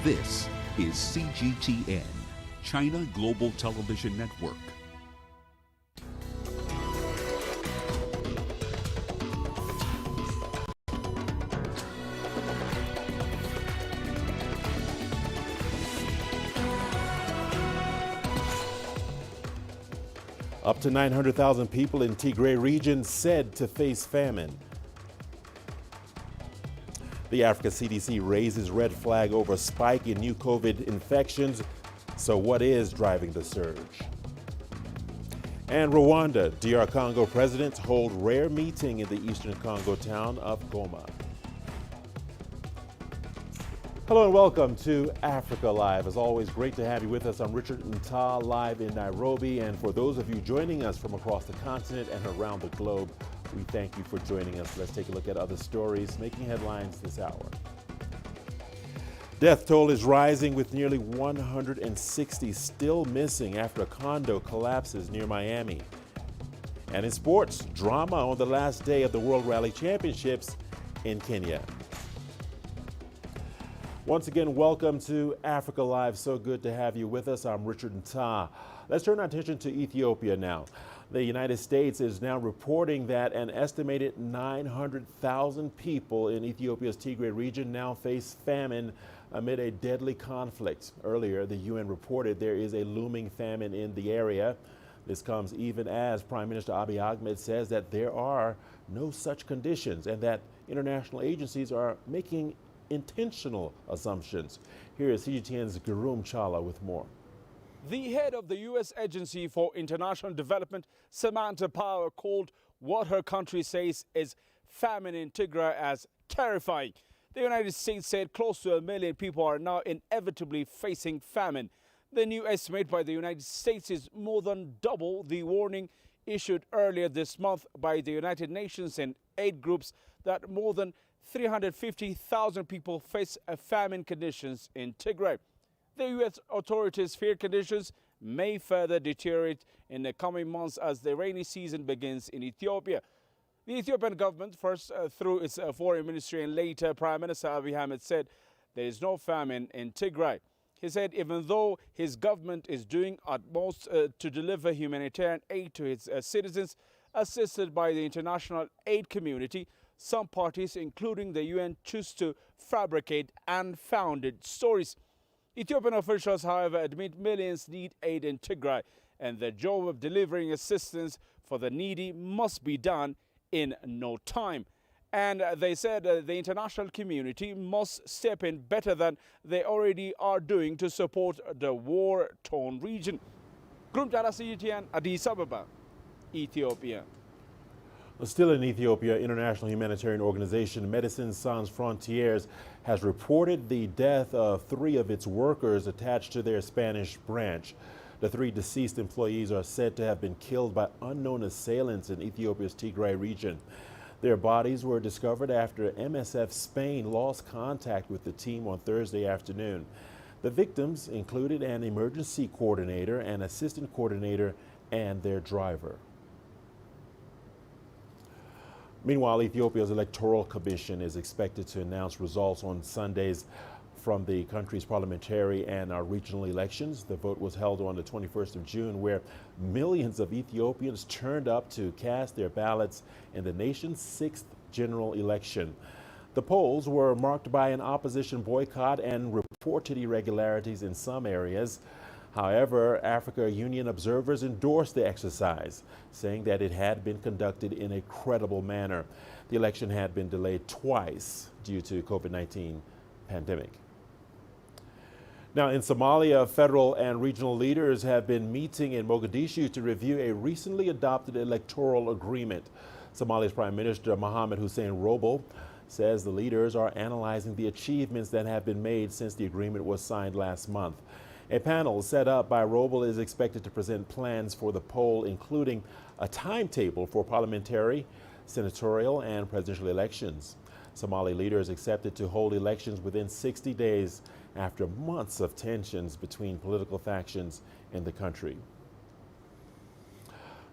This is CGTN, China Global Television Network. Up to 900,000 people in Tigray region said to face famine. The Africa CDC raises red flag over spike in new COVID infections. So what is driving the surge? And Rwanda-DR Congo presidents hold rare meeting in the eastern Congo town of Goma. Hello and welcome to Africa Live. As always, great to have you with us. I'm Richard Nta, live in Nairobi. And for those of you joining us from across the continent and around the globe, we thank you for joining us. Let's take a look at other stories making headlines this hour. Death toll is rising with nearly 160 still missing after a condo collapses near Miami. And in sports, drama on the last day of the World Rally Championships in Kenya. Once again, welcome to Africa Live. So good to have you with us. I'm Richard Nta. Let's turn our attention to Ethiopia now. The United States is now reporting that an estimated 900,000 people in Ethiopia's Tigray region now face famine amid a deadly conflict. Earlier, the UN reported there is a looming famine in the area. This comes even as Prime Minister Abiy Ahmed says that there are no such conditions and that international agencies are making intentional assumptions. Here is CGTN's Gurum Chala with more. The head of the U.S. Agency for International Development, Samantha Power, called what her country says is famine in Tigray as terrifying. The United States said close to 1 million people are now inevitably facing famine. The new estimate by the United States is more than double the warning issued earlier this month by the United Nations and aid groups that more than 350,000 people face famine conditions in Tigray. The U.S. authorities fear conditions may further deteriorate in the coming months as the rainy season begins in Ethiopia. The Ethiopian government, first through its foreign ministry and later Prime Minister Abiy Ahmed, said there is no famine in Tigray. He said even though his government is doing utmost to deliver humanitarian aid to its citizens, assisted by the international aid community, some parties, including the UN, choose to fabricate unfounded stories. Ethiopian officials, however, admit millions need aid in Tigray, and the job of delivering assistance for the needy must be done in no time. And they said the international community must step in better than they already are doing to support the war-torn region. Gurum Chala, CGTN, Addis Ababa, Ethiopia. Still in Ethiopia, international humanitarian organization Medicine Sans Frontières has reported the death of 3 of its workers attached to their Spanish branch. The 3 deceased employees are said to have been killed by unknown assailants in Ethiopia's Tigray region. Their bodies were discovered after MSF Spain lost contact with the team on Thursday afternoon. The victims included an emergency coordinator, an assistant coordinator, and their driver. Meanwhile, Ethiopia's Electoral Commission is expected to announce results on Sundays from the country's parliamentary and regional elections. The vote was held on the 21st of June, where millions of Ethiopians turned up to cast their ballots in the nation's 6th general election. The polls were marked by an opposition boycott and reported irregularities in some areas. However, Africa Union observers endorsed the exercise, saying that it had been conducted in a credible manner. The election had been delayed twice due to COVID-19 pandemic. Now in Somalia, federal and regional leaders have been meeting in Mogadishu to review a recently adopted electoral agreement. Somalia's Prime Minister Mohamed Hussein Roble says the leaders are analyzing the achievements that have been made since the agreement was signed last month. A panel set up by Roble is expected to present plans for the poll, including a timetable for parliamentary, senatorial, and presidential elections. Somali leaders accepted to hold elections within 60 days after months of tensions between political factions in the country.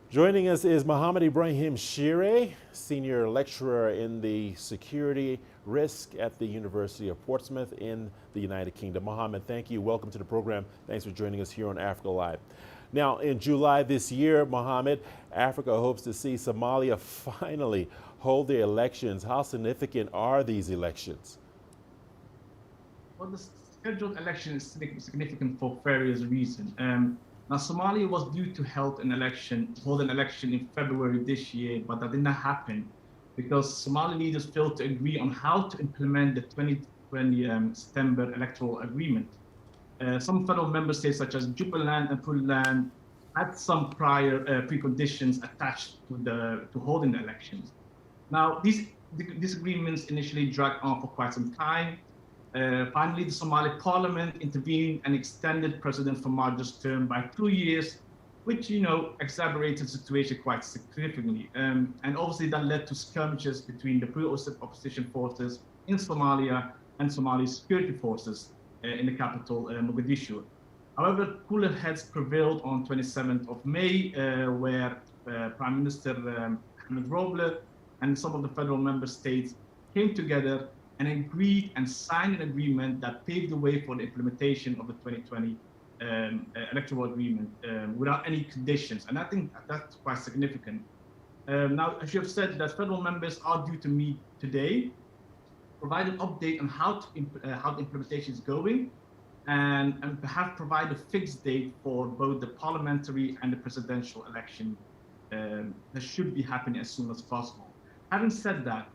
Joining us is Mohammed Ibrahim Shire, senior lecturer in the Security, risk at the University of Portsmouth in the United Kingdom. Mohammed, thank you. Welcome to the program. Thanks for joining us here on Africa Live. Now, in July this year, Mohammed, Africa hopes to see Somalia finally hold their elections. How significant are these elections? Well, the scheduled election is significant for various reasons. Now, Somalia was due to hold an election in February this year, but that did not happen because Somali leaders failed to agree on how to implement the 2020 September electoral agreement. Some federal member states, such as Jubaland and Puntland, had some prior preconditions attached to holding the elections. Now, these disagreements initially dragged on for quite some time. Finally, the Somali parliament intervened and extended President Farmajo's term by 2 years, which, exacerbated the situation quite significantly. And obviously that led to skirmishes between the pro-opposition forces in Somalia and Somali security forces in the capital, Mogadishu. However, cooler heads prevailed on 27th of May, where Prime Minister Ahmed Roble and some of the federal member states came together and agreed and signed an agreement that paved the way for the implementation of the 2020 electoral agreement without any conditions. And I think that's quite significant. Now, as you have said, that federal members are due to meet today, provide an update on how the implementation is going, and perhaps provide a fixed date for both the parliamentary and the presidential election that should be happening as soon as possible. Having said that,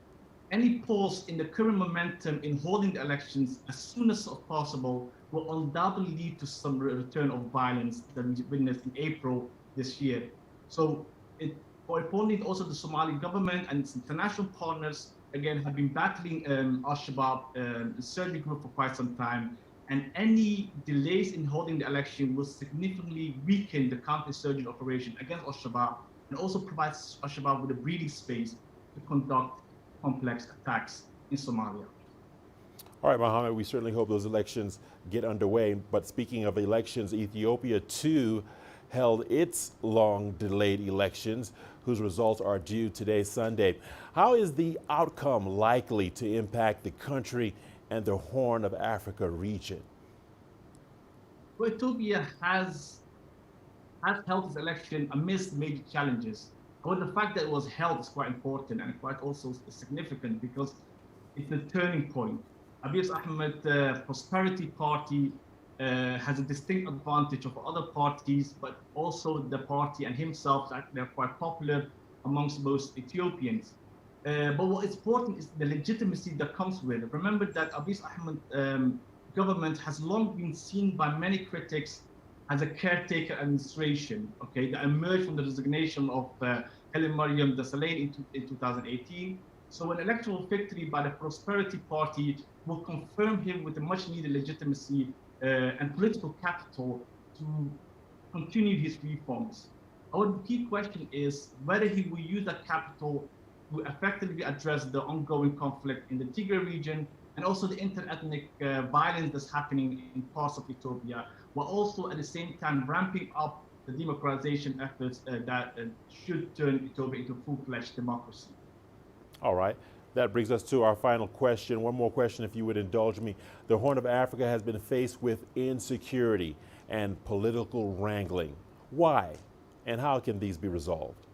any pause in the current momentum in holding the elections as soon as possible will undoubtedly lead to some return of violence that we witnessed in April this year. So, more importantly, also the Somali government and its international partners, again, have been battling Al-Shabaab insurgency group for quite some time. And any delays in holding the election will significantly weaken the counter-insurgent operation against Al-Shabaab and also provides Al-Shabaab with a breathing space to conduct complex attacks in Somalia. All right, Mohammed, we certainly hope those elections get underway. But speaking of elections, Ethiopia too held its long delayed elections, whose results are due today, Sunday. How is the outcome likely to impact the country and the Horn of Africa region? Well, Ethiopia has held its election amidst major challenges. But the fact that it was held is quite important and quite also significant because it's a turning point. Abiy Ahmed's Prosperity Party has a distinct advantage over other parties, but also the party and himself, they're quite popular amongst most Ethiopians. But what is important is the legitimacy that comes with it. Remember that Abiy Ahmed's government has long been seen by many critics as a caretaker administration, okay, that emerged from the resignation of Helen Mariam Desalegn in 2018. So an electoral victory by the Prosperity Party will confirm him with the much needed legitimacy and political capital to continue his reforms. Our key question is whether he will use that capital to effectively address the ongoing conflict in the Tigray region and also the inter-ethnic violence that's happening in parts of Ethiopia, while also at the same time ramping up the democratization efforts that should turn Ethiopia into a full-fledged democracy. All right. That brings us to our final question. One more question, if you would indulge me. The Horn of Africa has been faced with insecurity and political wrangling. Why? And how can these be resolved?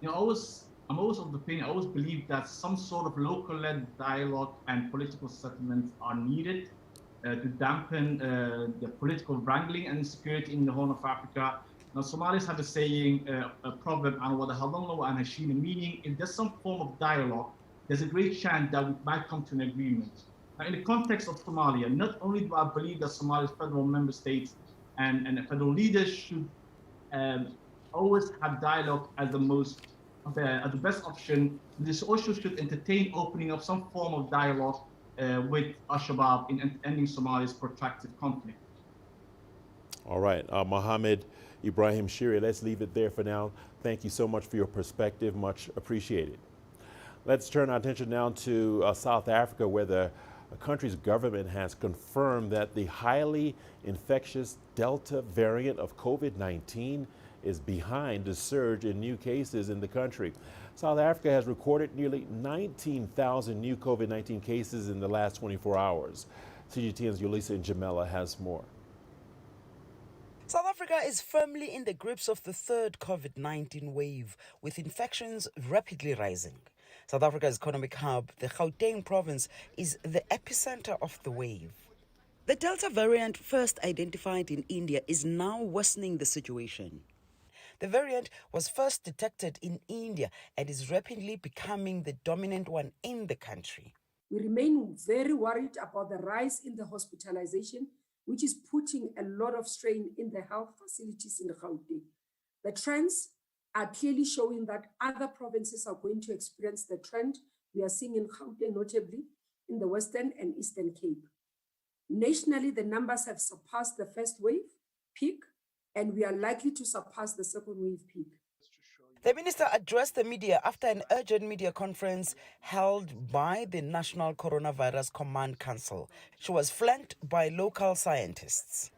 I'm always of the opinion, I always believe that some sort of local-led dialogue and political settlements are needed to dampen the political wrangling and insecurity in the Horn of Africa. Now, Somalis have a saying, a proverb, meaning if there's some form of dialogue, there's a great chance that we might come to an agreement. Now, in the context of Somalia, not only do I believe that Somalia's federal member states and the federal leaders should always have dialogue as the best option, this also should entertain opening up some form of dialogue with Al-Shabaab in ending Somalia's protracted conflict. All right, Mohammed Ibrahim Shiri, let's leave it there for now. Thank you so much for your perspective, much appreciated. Let's turn our attention now to South Africa, where the country's government has confirmed that the highly infectious Delta variant of COVID-19 is behind the surge in new cases in the country. South Africa has recorded nearly 19,000 new COVID-19 cases in the last 24 hours. CGTN's Yulisa Njamela has more. South Africa is firmly in the grips of the third COVID-19 wave, with infections rapidly rising. South Africa's economic hub, the Gauteng province, is the epicenter of the wave. The Delta variant, first identified in India, is now worsening the situation. The variant was first detected in India and is rapidly becoming the dominant one in the country. We remain very worried about the rise in the hospitalization, which is putting a lot of strain in the health facilities in Gauteng. The trends are clearly showing that other provinces are going to experience the trend we are seeing in Gauteng, notably in the Western and Eastern Cape. Nationally, the numbers have surpassed the first wave peak, and we are likely to surpass the second wave peak. The minister addressed the media after an urgent media conference held by the National Coronavirus Command Council. She was flanked by local scientists.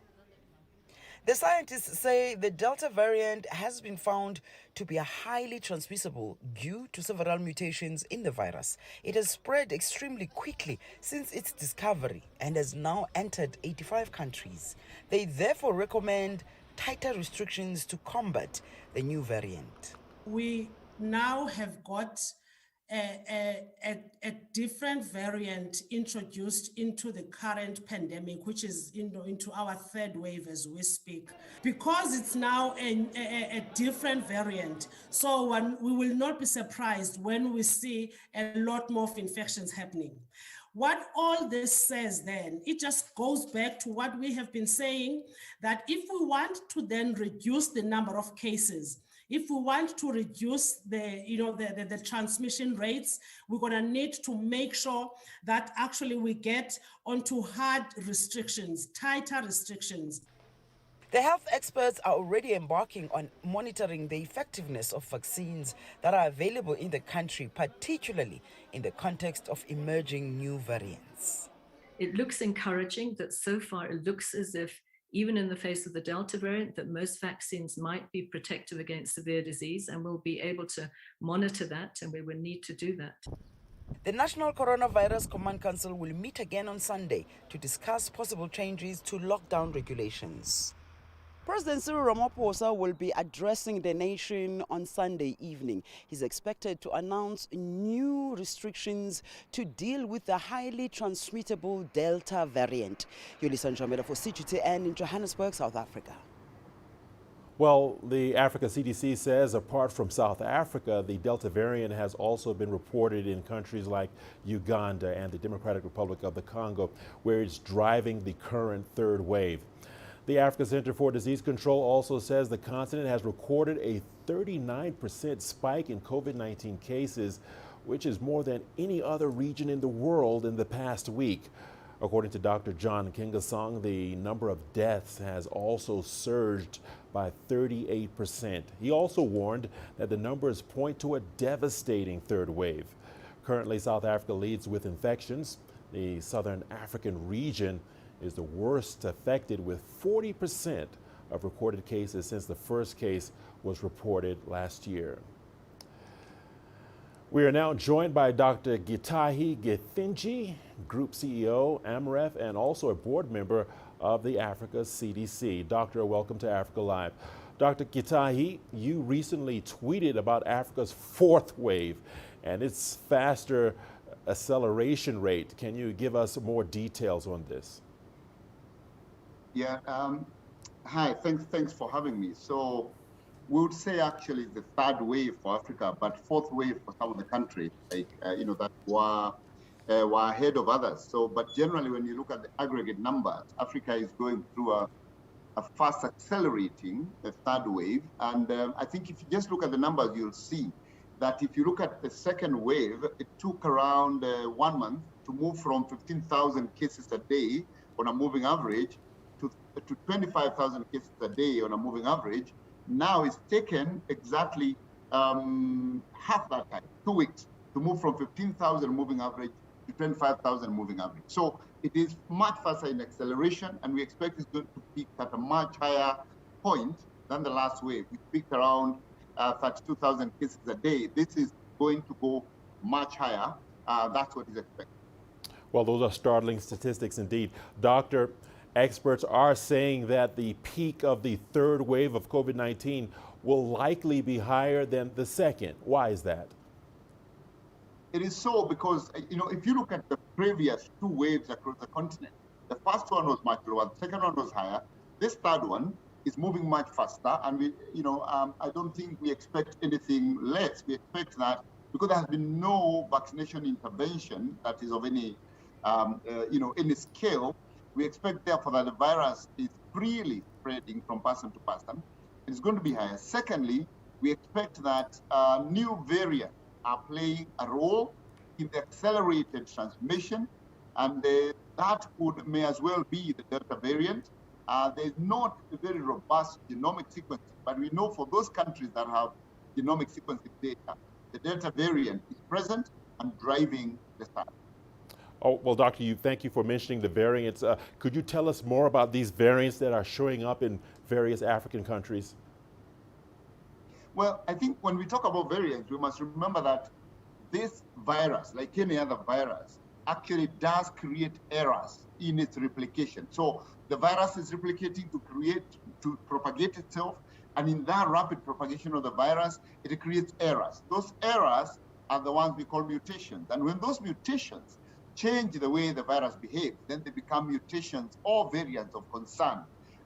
The scientists say the Delta variant has been found to be highly transmissible due to several mutations in the virus. It has spread extremely quickly since its discovery and has now entered 85 countries. They therefore recommend tighter restrictions to combat the new variant. We now have got a different variant introduced into the current pandemic, which is into our third wave as we speak. Because it's now a different variant, so we will not be surprised when we see a lot more of infections happening. What all this says then, it just goes back to what we have been saying, that if we want to then reduce the number of cases, if we want to reduce the transmission rates, we're going to need to make sure that actually we get onto hard restrictions, tighter restrictions. The health experts are already embarking on monitoring the effectiveness of vaccines that are available in the country, particularly in the context of emerging new variants. It looks encouraging that so far it looks as if, even in the face of the Delta variant, that most vaccines might be protective against severe disease, and we'll be able to monitor that, and we will need to do that. The National Coronavirus Command Council will meet again on Sunday to discuss possible changes to lockdown regulations. President Cyril Ramaphosa will be addressing the nation on Sunday evening. He's expected to announce new restrictions to deal with the highly transmittable Delta variant. Yulisa Njamela for CGTN in Johannesburg, South Africa. Well, the Africa CDC says apart from South Africa, the Delta variant has also been reported in countries like Uganda and the Democratic Republic of the Congo, where it's driving the current third wave. The Africa Center for Disease Control also says the continent has recorded a 39% spike in COVID-19 cases, which is more than any other region in the world in the past week. According to Dr. John Kingasong, the number of deaths has also surged by 38%. He also warned that the numbers point to a devastating third wave. Currently, South Africa leads with infections. The Southern African region is the worst affected, with 40% of recorded cases since the first case was reported last year. We are now joined by Dr. Gitahi Gethinji, Group CEO, AMREF, and also a board member of the Africa CDC. Doctor, welcome to Africa Live. Dr. Gitahi, you recently tweeted about Africa's fourth wave and its faster acceleration rate. Can you give us more details on this? Yeah, hi, thanks for having me. So we would say actually the third wave for Africa, but fourth wave for some of the countries, like, that were ahead of others. So, but generally when you look at the aggregate numbers, Africa is going through a fast accelerating the third wave. And I think if you just look at the numbers, you'll see that if you look at the second wave, it took around 1 month to move from 15,000 cases a day on a moving average to 25,000 cases a day on a moving average. Now it's taken exactly half that time, 2 weeks, to move from 15,000 moving average to 25,000 moving average. So it is much faster in acceleration, and we expect it's going to peak at a much higher point than the last wave. We peaked around 32,000 cases a day. This is going to go much higher. That's what is expected. Well, those are startling statistics indeed. Doctor, experts are saying that the peak of the third wave of COVID-19 will likely be higher than the second. Why is that? It is so because, if you look at the previous two waves across the continent, the first one was much lower, the second one was higher. This third one is moving much faster, and I don't think we expect anything less. We expect that because there has been no vaccination intervention that is of any, any scale. We expect therefore that the virus is freely spreading from person to person. It's going to be higher. Secondly, we expect that new variants are playing a role in the accelerated transmission, and that may as well be the Delta variant. There's not a very robust genomic sequencing, but we know for those countries that have genomic sequencing data, the Delta variant is present and driving the start. Oh, well, Doctor, thank you for mentioning the variants. Could you tell us more about these variants that are showing up in various African countries? Well, I think when we talk about variants, we must remember that this virus, like any other virus, actually does create errors in its replication. So the virus is replicating to propagate itself, and in that rapid propagation of the virus, it creates errors. Those errors are the ones we call mutations. And when those mutations change the way the virus behaves, then they become mutations or variants of concern.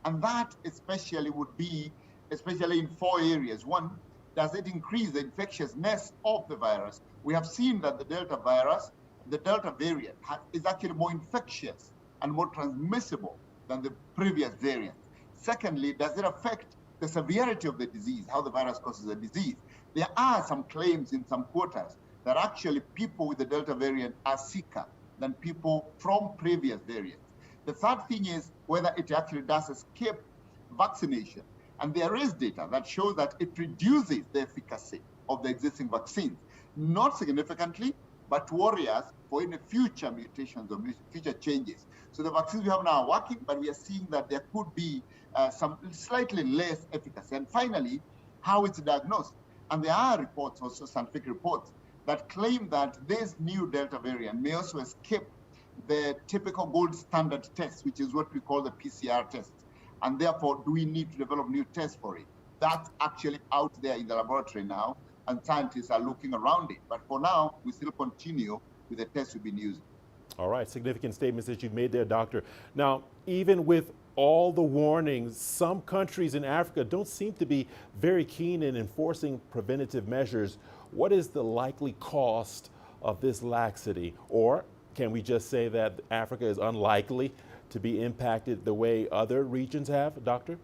And that especially would be, especially in four areas. One, does it increase the infectiousness of the virus? We have seen that the Delta virus, the Delta variant, is actually more infectious and more transmissible than the previous variant. Secondly, does it affect the severity of the disease, how the virus causes the disease? There are some claims in some quarters that actually people with the Delta variant are sicker than people from previous variants. The third thing is whether it actually does escape vaccination. And there is data that shows that it reduces the efficacy of the existing vaccines, not significantly, but warriors for any future mutations or future changes. So the vaccines we have now are working, but we are seeing that there could be some slightly less efficacy. And finally, how it's diagnosed. And there are reports, also scientific reports, that claim that this new Delta variant may also escape the typical gold standard test, which is what we call the PCR test. And therefore, do we need to develop new tests for it? That's actually out there in the laboratory now, and scientists are looking around it. But for now, we still continue with the tests we've been using. All right, significant statements that you've made there, Doctor. Now, even with all the warnings, some countries in Africa don't seem to be very keen in enforcing preventative measures. What is the likely cost of this laxity? Or can we just say that Africa is unlikely to be impacted the way other regions have, Doctor?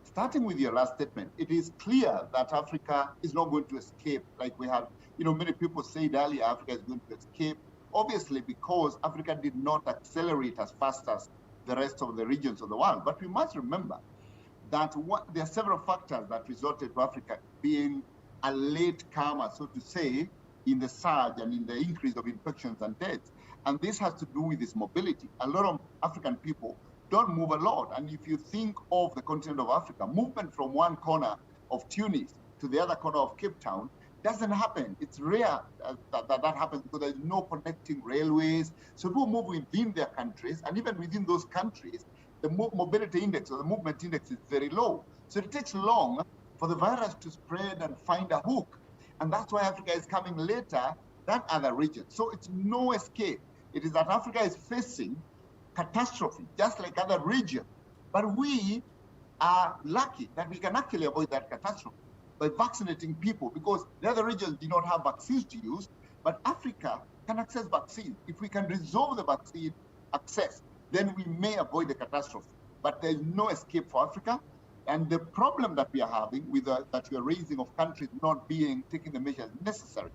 Starting with your last statement, it is clear that Africa is not going to escape like we have, many people said earlier Africa is going to escape, obviously because Africa did not accelerate as fast as the rest of the regions of the world. But we must remember that there are several factors that resulted to Africa being a late comer, so to say, in the surge and in the increase of infections and deaths. And this has to do with this mobility. A lot of African people don't move a lot. And if you think of the continent of Africa, movement from one corner of Tunis to the other corner of Cape Town doesn't happen. It's rare that happens because there's no connecting railways. So people move within their countries, and even within those countries, the mobility index or the movement index is very low. So it takes long for the virus to spread and find a hook. And that's why Africa is coming later than other regions. So it's no escape. It is that Africa is facing catastrophe, just like other regions. But we are lucky that we can actually avoid that catastrophe by vaccinating people, because the other regions do not have vaccines to use, but Africa can access vaccines. If we can resolve the vaccine access, then we may avoid the catastrophe. But there is no escape for Africa. And the problem that we are having with that we are raising of countries not taking the measures necessary,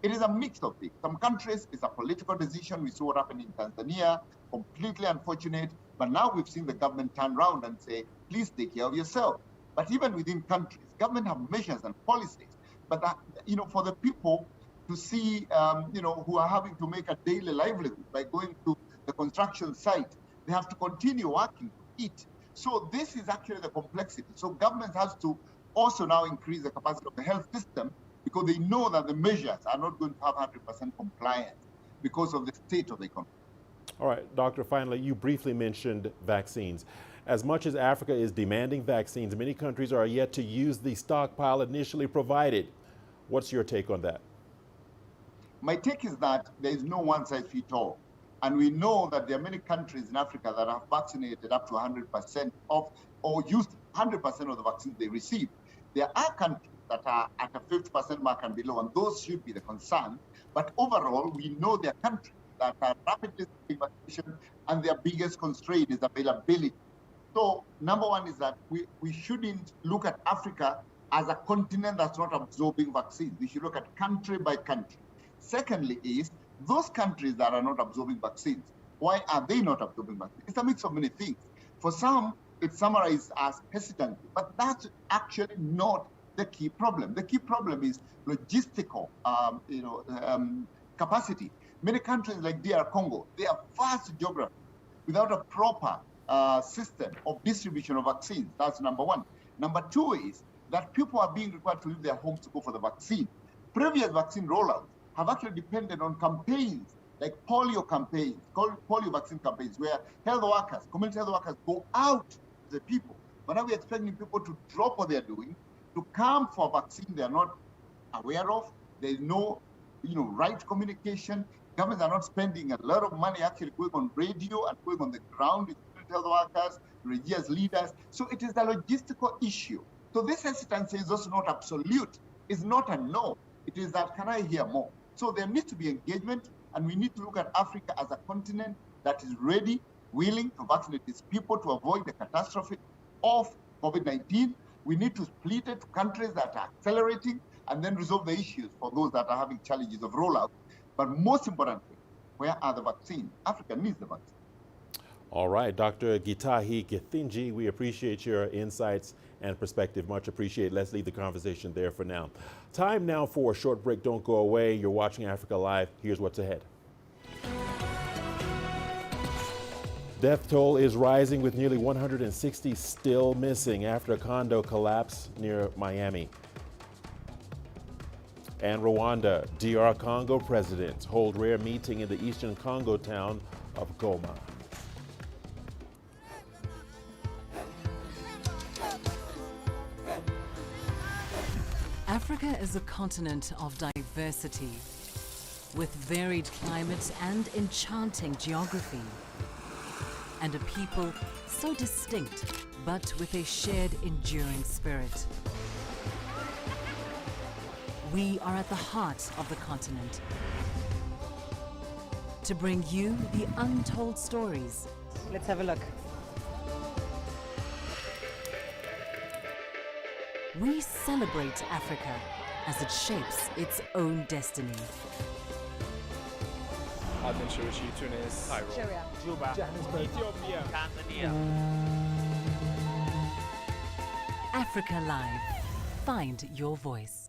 it is a mix of things. Some countries, it's a political decision. We saw what happened in Tanzania, completely unfortunate. But now we've seen the government turn around and say, please take care of yourself. But even within countries, government have measures and policies. But that, for the people to see, who are having to make a daily livelihood by going to the construction site, they have to continue working to eat. So this is actually the complexity. So governments have to also now increase the capacity of the health system, because they know that the measures are not going to have 100% compliance because of the state of the economy. All right, Doctor, finally, you briefly mentioned vaccines. As much as Africa is demanding vaccines, many countries are yet to use the stockpile initially provided. What's your take on that? My take is that there is no one size fits all. And we know that there are many countries in Africa that have vaccinated up to 100% of, or used 100% of the vaccines they received. There are countries that are at a 50% mark and below, and those should be the concern. But overall, we know there are countries that are rapidly taking vaccination, and their biggest constraint is availability. So number one is that we shouldn't look at Africa as a continent that's not absorbing vaccines. We should look at country by country. Secondly is, those countries that are not absorbing vaccines, why are they not absorbing vaccines? It's a mix of many things. For some, it's summarized as hesitancy, but that's actually not the key problem. The key problem is logistical capacity. Many countries like DR Congo, they are vast geography without a proper system of distribution of vaccines. That's number one. Number two is that people are being required to leave their homes to go for the vaccine. Previous vaccine rollouts have actually depended on campaigns like polio campaigns, polio vaccine campaigns, where health workers, community health workers go out to the people. But now we're expecting people to drop what they're doing, to come for a vaccine they're not aware of. There's no right communication. Governments are not spending a lot of money actually going on radio and going on the ground with health workers, religious leaders. So it is a logistical issue. So this hesitancy is also not absolute. It's not a no. It is that, can I hear more? So there needs to be engagement, and we need to look at Africa as a continent that is ready, willing to vaccinate its people to avoid the catastrophe of COVID-19. We need to split it to countries that are accelerating and then resolve the issues for those that are having challenges of rollout. But most importantly, where are the vaccines? Africa needs the vaccine. All right, Dr. Gitahi Gethinji, we appreciate your insights and perspective. Much appreciated. Let's leave the conversation there for now. Time now for a short break. Don't go away. You're watching Africa Live. Here's what's ahead. Death toll is rising, with nearly 160 still missing after a condo collapse near Miami. And Rwanda-DR Congo presidents hold rare meeting in the eastern Congo town of Goma. Africa is a continent of diversity, with varied climates and enchanting geography, and a people so distinct, but with a shared enduring spirit. We are at the heart of the continent to bring you the untold stories. Let's have a look. We celebrate Africa as it shapes its own destiny. Tunis, Cairo, Juba, Ethiopia, Tanzania. Africa Live. Find your voice.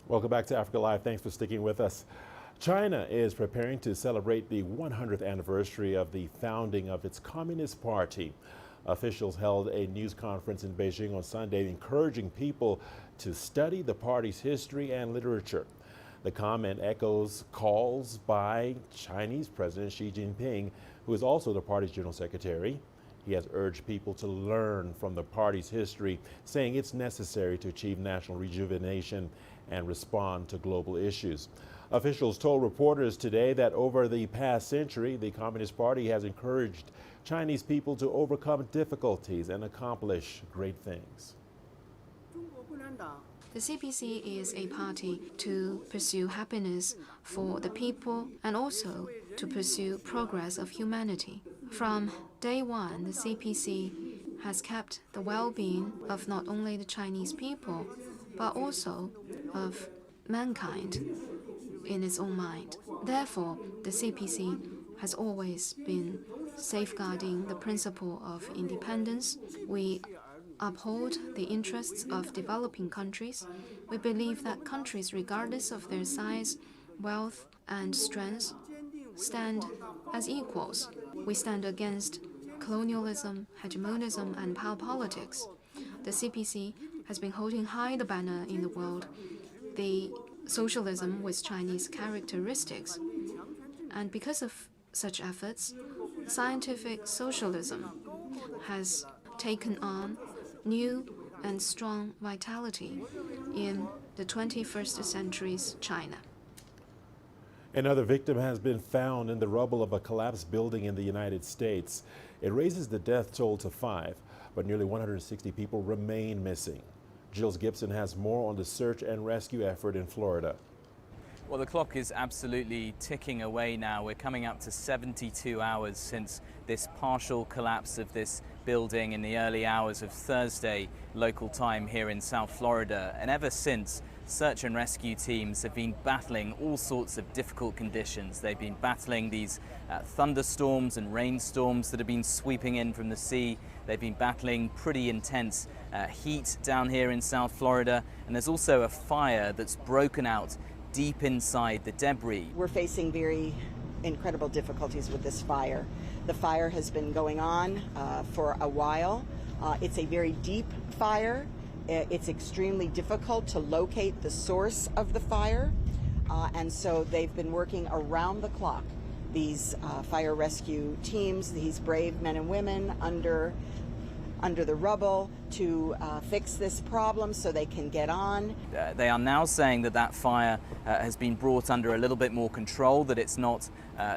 Welcome back to Africa Live. Thanks for sticking with us. China is preparing to celebrate the 100th anniversary of the founding of its Communist Party. Officials held a news conference in Beijing on Sunday, encouraging people to study the party's history and literature. The comment echoes calls by Chinese President Xi Jinping, who is also the party's general secretary. He has urged people to learn from the party's history, saying it's necessary to achieve national rejuvenation and respond to global issues. Officials told reporters today that over the past century, the Communist Party has encouraged Chinese people to overcome difficulties and accomplish great things. The CPC is a party to pursue happiness for the people and also to pursue progress of humanity. From day one, the CPC has kept the well-being of not only the Chinese people, but also of mankind in its own mind. Therefore, the CPC has always been safeguarding the principle of independence. We uphold the interests of developing countries. We believe that countries, regardless of their size, wealth, and strength, stand as equals. We stand against colonialism, hegemonism, and power politics. The CPC has been holding high the banner in the world, the socialism with Chinese characteristics. And because of such efforts, scientific socialism has taken on new and strong vitality in the 21st century's China. Another victim has been found in the rubble of a collapsed building in the United States. It raises the death toll to 5, but nearly 160 people remain missing. Jules Gibson has more on the search and rescue effort in Florida. Well, the clock is absolutely ticking away now. We're coming up to 72 hours since this partial collapse of this building in the early hours of Thursday local time here in South Florida. And ever since, search and rescue teams have been battling all sorts of difficult conditions. They've been battling these thunderstorms and rainstorms that have been sweeping in from the sea. They've been battling pretty intense heat down here in South Florida. And there's also a fire that's broken out deep inside the debris. We're facing very incredible difficulties with this fire. The fire has been going on for a while. It's a very deep fire. It's extremely difficult to locate the source of the fire, and so they've been working around the clock. These fire rescue teams, these brave men and women under the rubble to fix this problem so they can get on. They are now saying that that fire has been brought under a little bit more control, that it's not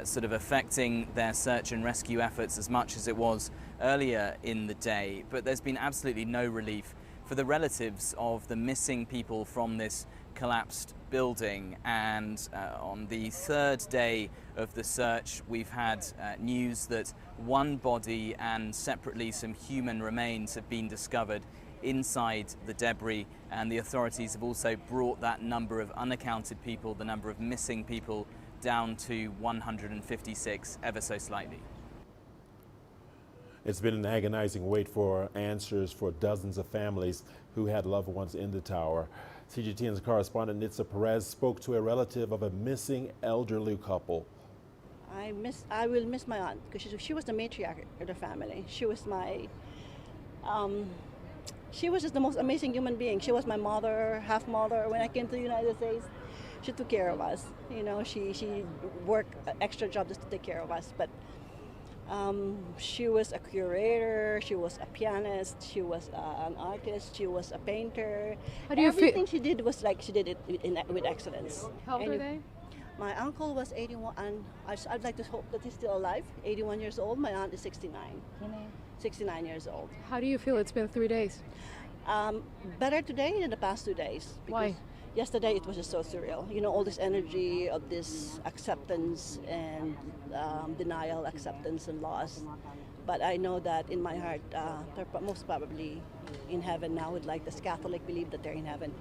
sort of affecting their search and rescue efforts as much as it was earlier in the day. But there's been absolutely no relief for the relatives of the missing people from this collapsed building. And on the third day of the search, we've had news that one body and separately some human remains have been discovered inside the debris, and the authorities have also brought that number of unaccounted people, the number of missing people, down to 156 ever so slightly. It's been an agonizing wait for answers for dozens of families who had loved ones in the tower. CGTN's correspondent Nta Perez spoke to a relative of a missing elderly couple. I will miss my aunt because she was the matriarch of the family. She was just the most amazing human being. She was my mother, half mother. When I came to the United States, she took care of us. You know, she worked extra jobs just to take care of us. But she was a curator, she was a pianist, she was an artist, she was a painter. Everything she did was like she did it with excellence. How old are they? My uncle was 81, and I'd like to hope that he's still alive, 81 years old. My aunt is 69. 69 years old. How do you feel it's been 3 days? Better today than the past 2 days. Why? Yesterday it was just so surreal. You know, all this energy of this acceptance and denial, acceptance and loss. But I know that in my heart, they're most probably in heaven now. With like the Catholic believe that they're in heaven.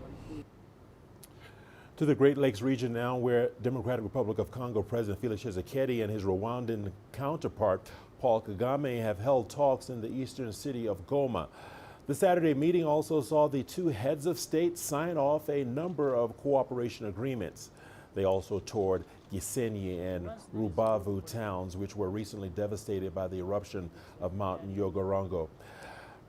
To the Great Lakes region now, where Democratic Republic of Congo President Felix Tshisekedi and his Rwandan counterpart Paul Kagame have held talks in the eastern city of Goma. The Saturday meeting also saw the two heads of state sign off a number of cooperation agreements. They also toured Gisenyi and Rubavu towns, which were recently devastated by the eruption of Mount Nyogorongo.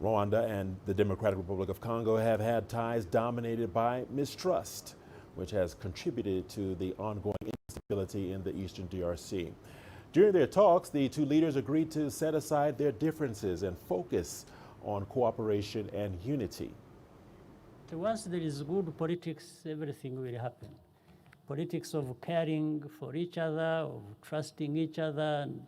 Rwanda and the Democratic Republic of Congo have had ties dominated by mistrust, which has contributed to the ongoing instability in the eastern DRC. During their talks, the two leaders agreed to set aside their differences and focus on cooperation and unity. Once there is good politics, everything will happen. Politics of caring for each other, of trusting each other. And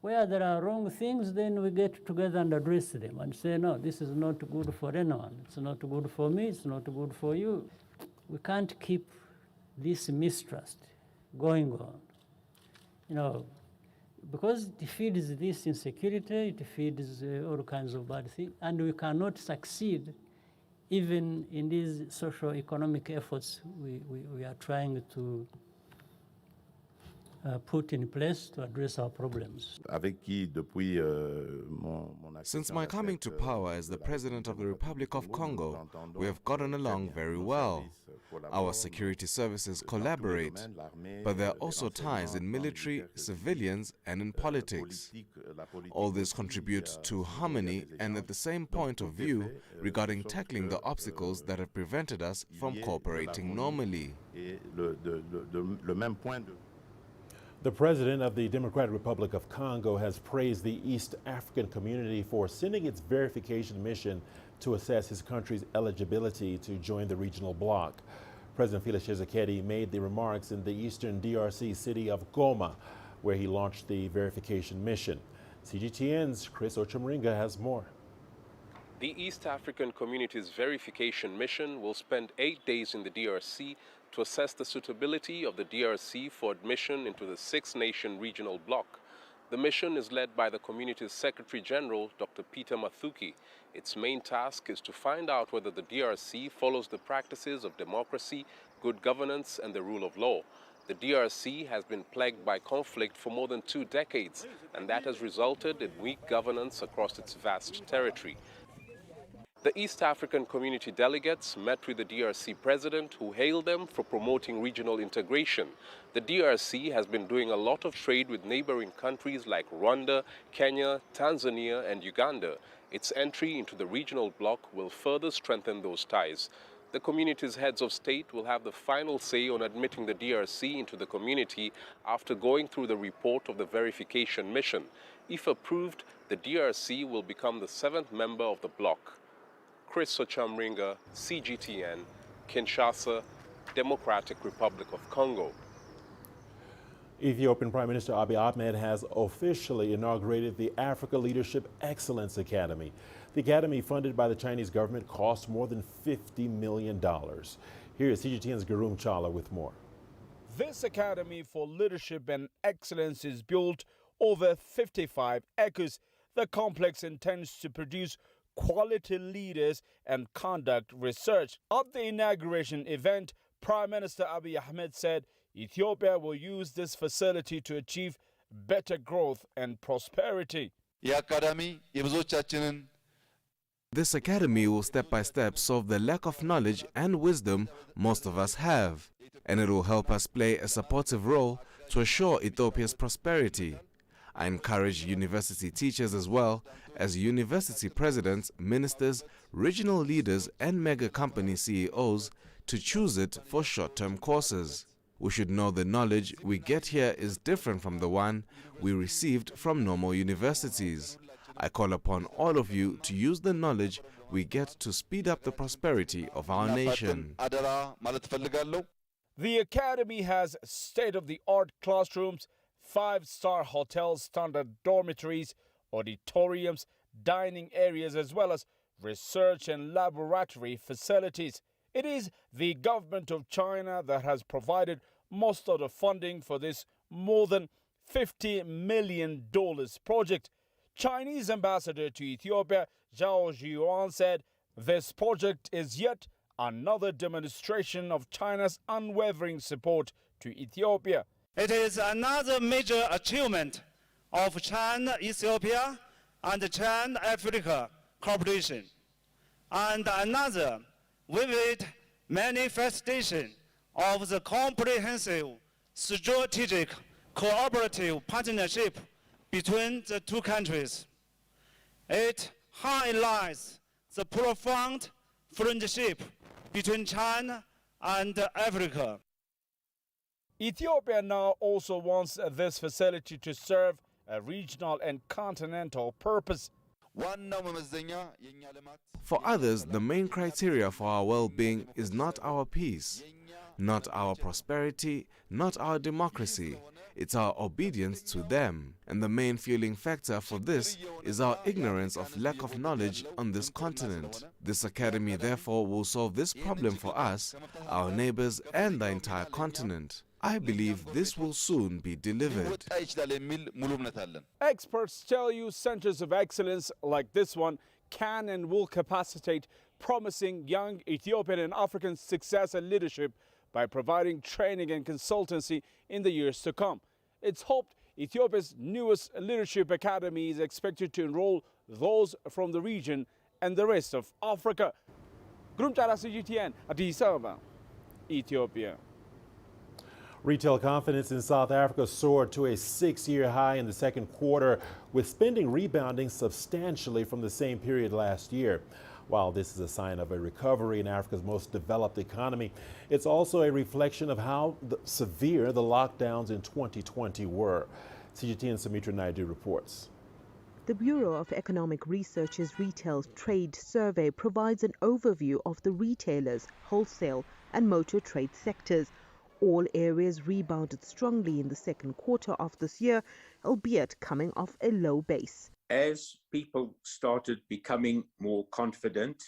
where there are wrong things, then we get together and address them and say, no, this is not good for anyone. It's not good for me, it's not good for you. We can't keep this mistrust going on. You know, because it feeds this insecurity, it feeds all kinds of bad things, and we cannot succeed even in these social economic efforts we are trying to put in place to address our problems. Since my coming to power as the President of the Republic of Congo, we have gotten along very well. Our security services collaborate, but there are also ties in military, civilians, and in politics. All this contributes to harmony and at the same point of view regarding tackling the obstacles that have prevented us from cooperating normally. The president of the Democratic Republic of Congo has praised the East African community for sending its verification mission to assess his country's eligibility to join the regional bloc. President Felix Tshisekedi made the remarks in the eastern DRC city of Goma, where he launched the verification mission. CGTN's Chris Ochamringa has more. The East African Community's verification mission will spend 8 days in the DRC to assess the suitability of the DRC for admission into the six-nation regional bloc. The mission is led by the community's Secretary General, Dr. Peter Mathuki. Its main task is to find out whether the DRC follows the practices of democracy, good governance, and the rule of law. The DRC has been plagued by conflict for more than 2 decades, and that has resulted in weak governance across its vast territory. The East African Community delegates met with the DRC president, who hailed them for promoting regional integration. The DRC has been doing a lot of trade with neighboring countries like Rwanda, Kenya, Tanzania, and Uganda. Its entry into the regional bloc will further strengthen those ties. The community's heads of state will have the final say on admitting the DRC into the community after going through the report of the verification mission. If approved, the DRC will become the 7th member of the bloc. Chris Ochamringa, CGTN, Kinshasa, Democratic Republic of Congo. Ethiopian Prime Minister Abiy Ahmed has officially inaugurated the Africa Leadership Excellence Academy. The academy, funded by the Chinese government, costs more than $50 million. Here is CGTN's Garum Chala with more. This Academy for Leadership and Excellence is built over 55 acres. The complex intends to produce quality leaders and conduct research. At the inauguration event, Prime Minister Abiy Ahmed said Ethiopia will use this facility to achieve better growth and prosperity. This academy will step by step solve the lack of knowledge and wisdom most of us have, and it will help us play a supportive role to assure Ethiopia's prosperity. I encourage university teachers as well as university presidents, ministers, regional leaders, and mega company CEOs to choose it for short-term courses. We should know the knowledge we get here is different from the one we received from normal universities. I call upon all of you to use the knowledge we get to speed up the prosperity of our nation. The academy has state-of-the-art classrooms, 5-star hotel standard dormitories, auditoriums, dining areas, as well as research and laboratory facilities. It is the government of China that has provided most of the funding for this more than $50 million project. Chinese ambassador to Ethiopia, Zhao Zhiyuan, said this project is yet another demonstration of China's unwavering support to Ethiopia. It is another major achievement of China-Ethiopia and China-Africa cooperation, and another vivid manifestation of the comprehensive strategic cooperative partnership between the two countries. It highlights the profound friendship between China and Africa. Ethiopia now also wants this facility to serve a regional and continental purpose. For others, the main criteria for our well-being is not our peace, not our prosperity, not our democracy. It's our obedience to them. And the main fueling factor for this is our ignorance of lack of knowledge on this continent. This academy, therefore, will solve this problem for us, our neighbors, and the entire continent. I believe this will soon be delivered. Experts tell you centers of excellence like this one can and will capacitate promising young Ethiopian and African success and leadership by providing training and consultancy in the years to come. It's hoped Ethiopia's newest leadership academy is expected to enroll those from the region and the rest of Africa. CGTN, Addis Ababa, Ethiopia. Retail confidence in South Africa soared to a 6-year high in the second quarter, with spending rebounding substantially from the same period last year. While this is a sign of a recovery in Africa's most developed economy, it's also a reflection of how severe the lockdowns in 2020 were. CGTN Sumitra Naidu reports. The Bureau of Economic Research's Retail Trade Survey provides an overview of the retailers, wholesale and motor trade sectors. All areas rebounded strongly in the second quarter of this year, albeit coming off a low base. As people started becoming more confident,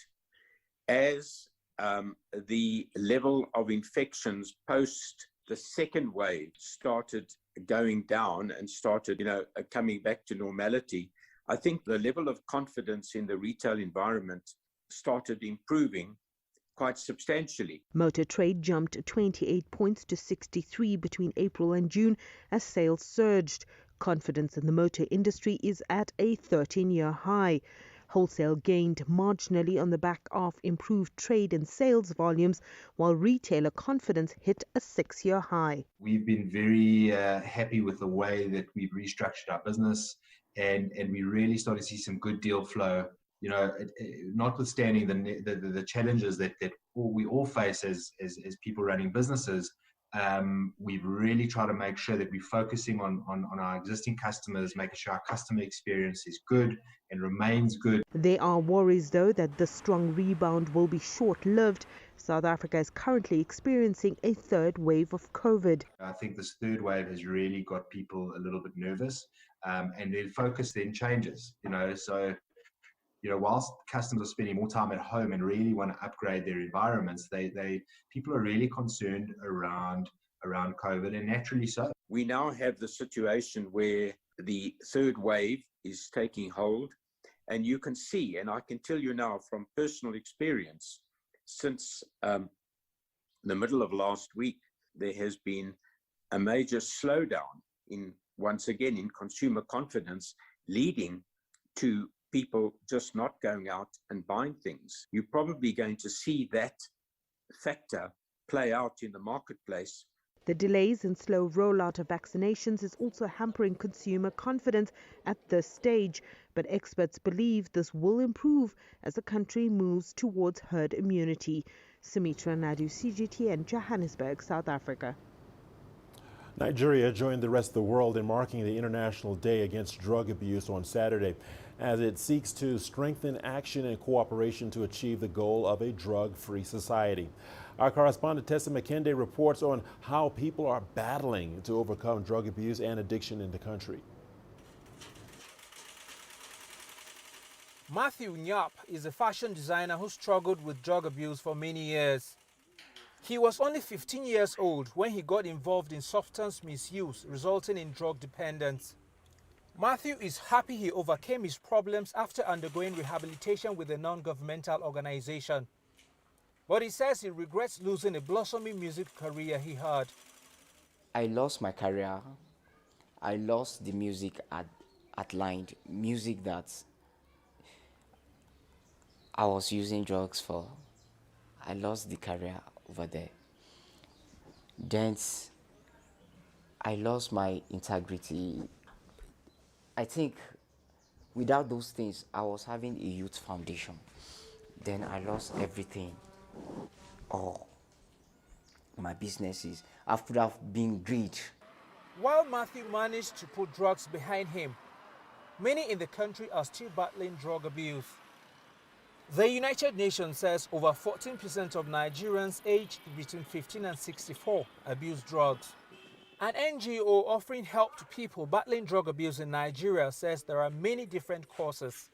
as the level of infections post the second wave started going down and started, coming back to normality, I think the level of confidence in the retail environment started improving quite substantially. Motor trade jumped 28 points to 63 between April and June as sales surged. Confidence in the motor industry is at a 13-year high. Wholesale gained marginally on the back of improved trade and sales volumes, while retailer confidence hit a 6-year high. We've been very happy with the way that we've restructured our business, and we really started to see some good deal flow. Notwithstanding the challenges that we all face as people running businesses, we've really tried to make sure that we're focusing on our existing customers, making sure our customer experience is good and remains good. There are worries, though, that the strong rebound will be short-lived. South Africa is currently experiencing a third wave of COVID. I think this third wave has really got people a little bit nervous, and their focus then changes. Whilst customers are spending more time at home and really want to upgrade their environments, people are really concerned around COVID, and naturally so. We now have the situation where the third wave is taking hold, and you can see, and I can tell you now from personal experience, since the middle of last week, there has been a major slowdown once again in consumer confidence, leading to people just not going out and buying things. You're probably going to see that factor play out in the marketplace. The delays and slow rollout of vaccinations is also hampering consumer confidence at this stage, but experts believe this will improve as the country moves towards herd immunity. Sumitra Naidu, CGTN, Johannesburg, South Africa. Nigeria joined the rest of the world in marking the International Day Against Drug Abuse on Saturday, as it seeks to strengthen action and cooperation to achieve the goal of a drug-free society. Our correspondent Tessa McKenday reports on how people are battling to overcome drug abuse and addiction in the country. Matthew Nyap is a fashion designer who struggled with drug abuse for many years. He was only 15 years old when he got involved in substance misuse, resulting in drug dependence. Matthew is happy he overcame his problems after undergoing rehabilitation with a non-governmental organization. But he says he regrets losing a blossoming music career he had. I lost my career. I lost the music at line, music that I was using drugs for. I lost the career over there. Then I lost my integrity. I think without those things, I was having a youth foundation. Then I lost everything. All my businesses. I could have been great. While Matthew managed to put drugs behind him, many in the country are still battling drug abuse. The United Nations says over 14% of Nigerians aged between 15 and 64 abuse drugs. An NGO offering help to people battling drug abuse in Nigeria says there are many different causes.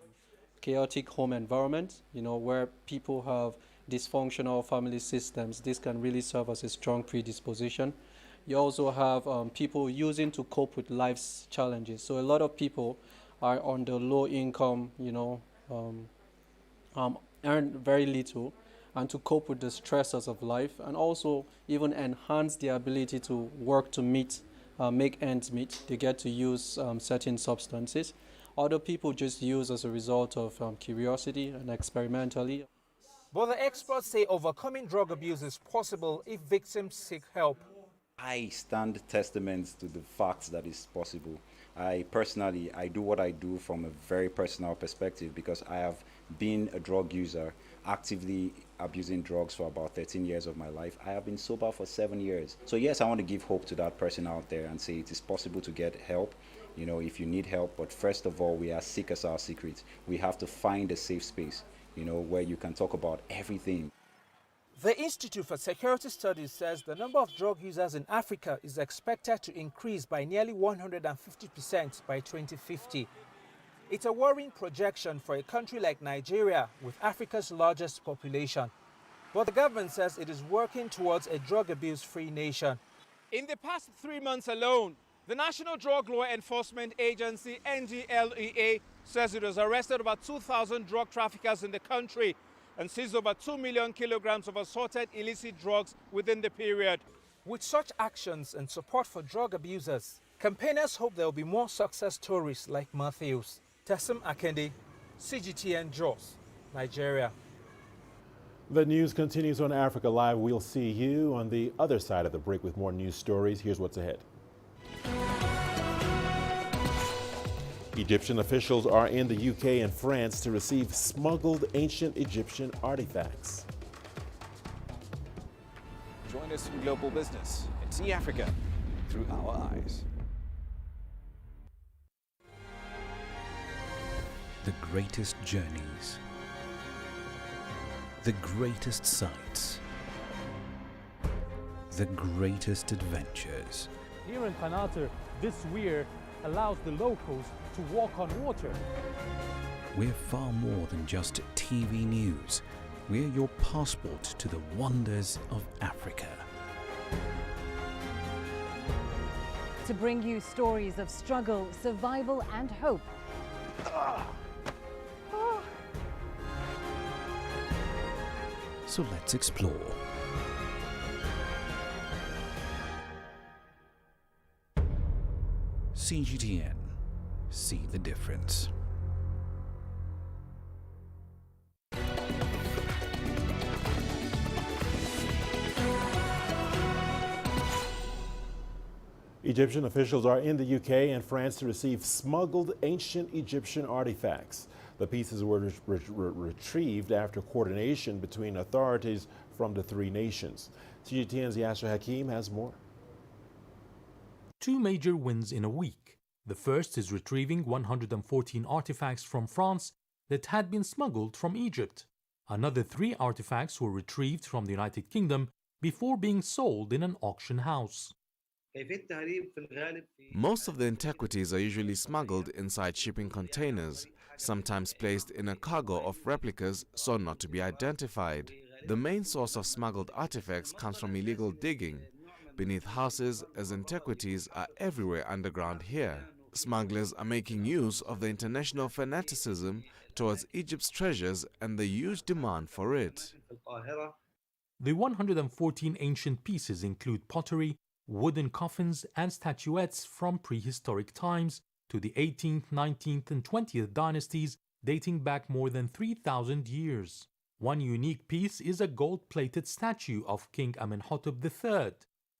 Chaotic home environment, where people have dysfunctional family systems. This can really serve as a strong predisposition. You also have people using to cope with life's challenges. So a lot of people are on the low income, earn very little, and to cope with the stresses of life, and also even enhance their ability to work to meet make ends meet. They get to use certain substances. Other people just use as a result of curiosity and experimentally. But the experts say overcoming drug abuse is possible if victims seek help. I stand testament to the fact that it's possible. I do what I do from a very personal perspective because I have been a drug user, actively abusing drugs for about 13 years of my life. I have been sober for 7 years. So yes, I want to give hope to that person out there and say it is possible to get help, you know, if you need help. But first of all, we are seekers our secrets. We have to find a safe space, you know, where you can talk about everything. The Institute for Security Studies says the number of drug users in Africa is expected to increase by nearly 150% by 2050. It's a worrying projection for a country like Nigeria with Africa's largest population. But the government says it is working towards a drug abuse-free nation. In the past 3 months alone, the National Drug Law Enforcement Agency, NDLEA, says it has arrested about 2,000 drug traffickers in the country and seized over 2 million kilograms of assorted illicit drugs within the period. With such actions and support for drug abusers, campaigners hope there will be more success stories like Matthew's. Tessim Akende, CGTN Jos, Nigeria. The news continues on Africa Live. We'll see you on the other side of the break with more news stories. Here's what's ahead. Egyptian officials are in the UK and France to receive smuggled ancient Egyptian artifacts. Join us in global business and see Africa through our eyes. The greatest journeys, the greatest sights, the greatest adventures. Here in Qanater, this weir allows the locals to walk on water. We're far more than just TV news. We're your passport to the wonders of Africa. To bring you stories of struggle, survival and hope. So let's explore. CGTN. See the difference. Egyptian officials are in the UK and France to receive smuggled ancient Egyptian artifacts. The pieces were retrieved after coordination between authorities from the three nations. CGTN's Yasser Hakim has more. Two major wins in a week. The first is retrieving 114 artifacts from France that had been smuggled from Egypt. Another 3 artifacts were retrieved from the United Kingdom before being sold in an auction house. Most of the antiquities are usually smuggled inside shipping containers, sometimes placed in a cargo of replicas so not to be identified. The main source of smuggled artifacts comes from illegal digging beneath houses, as antiquities are everywhere underground here. Smugglers are making use of the international fanaticism towards Egypt's treasures and the huge demand for it. The 114 ancient pieces include pottery, wooden coffins and statuettes from prehistoric times to the 18th, 19th and 20th dynasties dating back more than 3,000 years. One unique piece is a gold-plated statue of King Amenhotep III.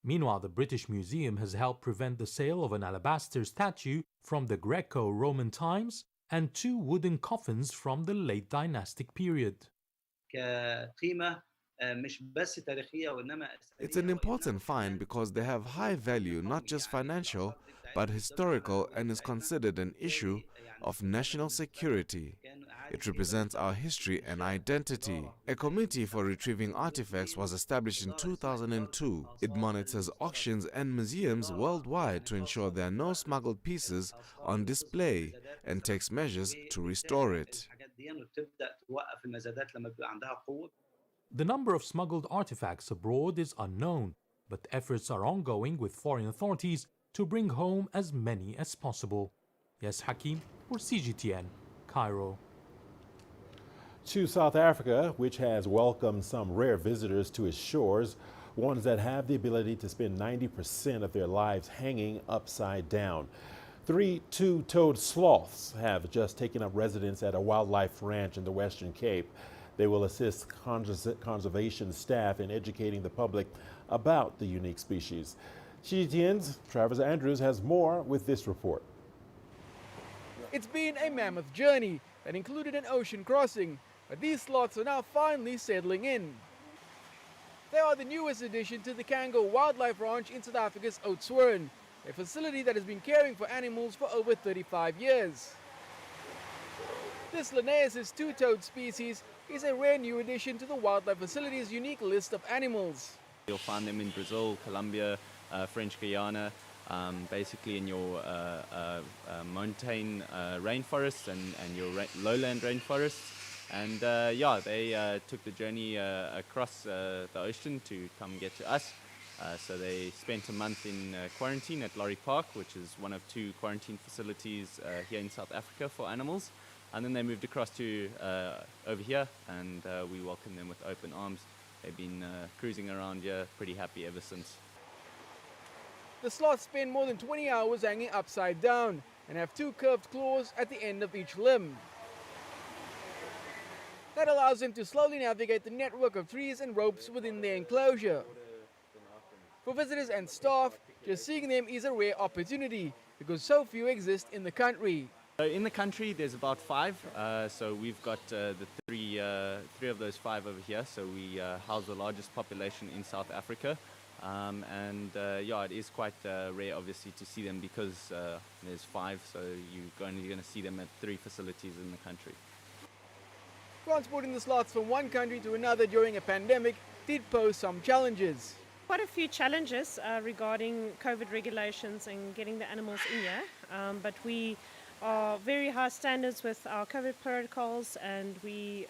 Meanwhile, the British Museum has helped prevent the sale of an alabaster statue from the Greco-Roman times and 2 wooden coffins from the late dynastic period. It's an important find because they have high value, not just financial, but historical, and is considered an issue of national security. It represents our history and identity. A committee for retrieving artifacts was established in 2002. It monitors auctions and museums worldwide to ensure there are no smuggled pieces on display and takes measures to restore it. The number of smuggled artifacts abroad is unknown, but efforts are ongoing with foreign authorities to bring home as many as possible. Yes, Hakim for CGTN, Cairo. To South Africa, which has welcomed some rare visitors to its shores, ones that have the ability to spend 90% of their lives hanging upside down. 3 two-toed sloths have just taken up residence at a wildlife ranch in the Western Cape. They will assist conservation staff in educating the public about the unique species. CGTN's Travis Andrews has more with this report. It's been a mammoth journey that included an ocean crossing, but these sloths are now finally settling in. They are the newest addition to the Kango Wildlife Ranch in South Africa's Oudtshoorn, a facility that has been caring for animals for over 35 years. This Linnaeus' two-toed species is a rare new addition to the wildlife facility's unique list of animals. You'll find them in Brazil, Colombia, French Guiana, basically in your montane rainforests and your lowland rainforests. And yeah, they took the journey across the ocean to come get to us. So they spent a month in quarantine at Laurie Park, which is one of 2 quarantine facilities here in South Africa for animals. And then they moved across to over here, and we welcome them with open arms. They've been cruising around here, pretty happy ever since. The sloths spend more than 20 hours hanging upside down and have 2 curved claws at the end of each limb. That allows them to slowly navigate the network of trees and ropes within their enclosure. For visitors and staff, just seeing them is a rare opportunity because so few exist in the country. In the country, there's about 5. So we've got the three of those 5 over here. So we house the largest population in South Africa. Yeah, it is quite rare, obviously, to see them because there's 5. So you're only going to see them at 3 facilities in the country. Transporting the sloths from one country to another during a pandemic did pose some challenges. Quite a few challenges regarding COVID regulations and getting the animals in here, but we are very high standards with our COVID protocols, and we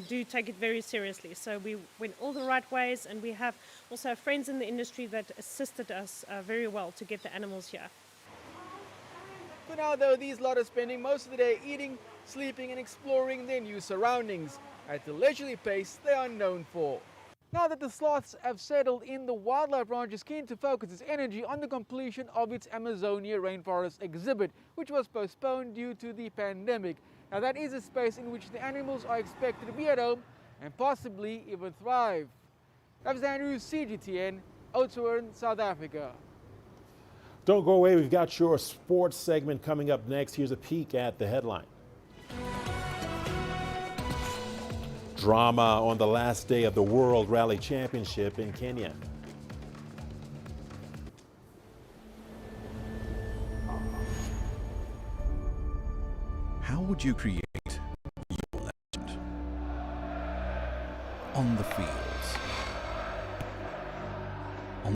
do take it very seriously. So we went all the right ways, and we have also friends in the industry that assisted us very well to get the animals here. For now, though, these lot are spending most of the day eating, sleeping and exploring their new surroundings at the leisurely pace they are known for. Now that the sloths have settled in, the Wildlife Ranch is keen to focus its energy on the completion of its Amazonia rainforest exhibit, which was postponed due to the pandemic. Now that is a space in which the animals are expected to be at home and possibly even thrive. Travis Andrews, CGTN, Oudtshoorn, South Africa. Don't go away, we've got your sports segment coming up next. Here's a peek at the headline. Drama on the last day of the World Rally Championship in Kenya. How would you create your legend? On the fields,